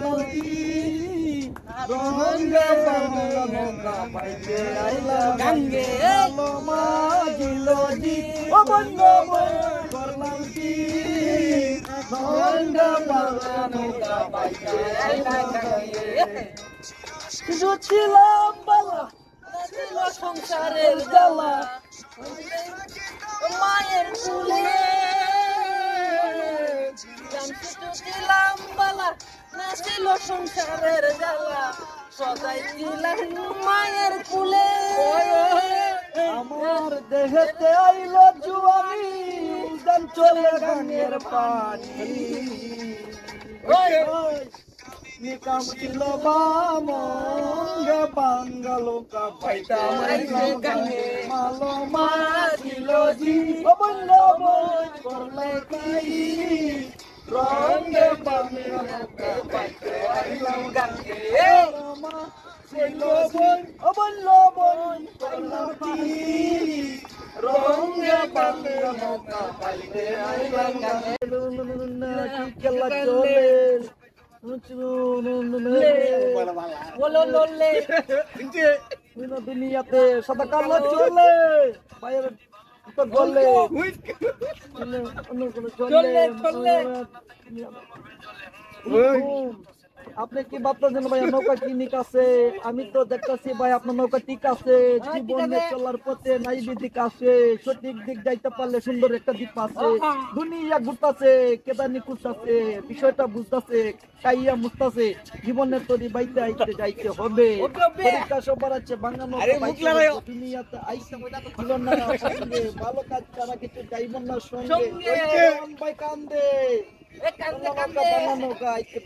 নদী রঙ্গে বাংলা নৌকা পাইতে আইলাম গাঙ্গে মাঝিল জি ও বন্ধু করলাম কি রঙ্গে বাংলা নৌকা পাইতে আইলাম কিছু ছিলাম বালা ছিল সংসারের জ্বালা মায়ের কুলে ছিলাম বালা না ছিল সংসারের জ্বালা সদাই ছিলাম মায়ের কুলে আমার দেহেতে আইলো জুয়ানি উদান চলে গানের পানি নিকাম ছিল বামঙ্গে বাঙ্গালোকা পাইতা মালো মাছিল জি বন্ধ করলে কাই রঙ্গে বাঙ্গালোকা পাইতে আইলাম গাঙ্গে মা ছিল বন বন্ধ করলাম কি রঙ্গে বাঙ্গালোকা পাইতে আইলাম গাঙ্গে খেলা চলে দুনিয়াতে সাদা কালো চলে বাইরে তো গলে আপনি কি ভাবতেছেন ভাই নৌকা কি নিক আছে আমি তো দেখতেছি ভাই আপনার নৌকা ঠিক আছে জীবনে চলার পথে নাই দিক আছে সঠিক দিক যাইতে পারলে সুন্দর একটা দিক আছে দুনিয়া ঘুরতাছে কেদানি কুছাছে বিষয়টা বুঝতাছে কাইয়া মুছতাছে জীবনের তরি বাইতে আইতে যাইতে হবে পরীক্ষা সবার আছে বাংলা নৌকা দুনিয়াতে আইতে ভালো কাজ ছাড়া কিছু যাইব না সঙ্গে ভাই কান্দে কান্দে নৌকা আইতে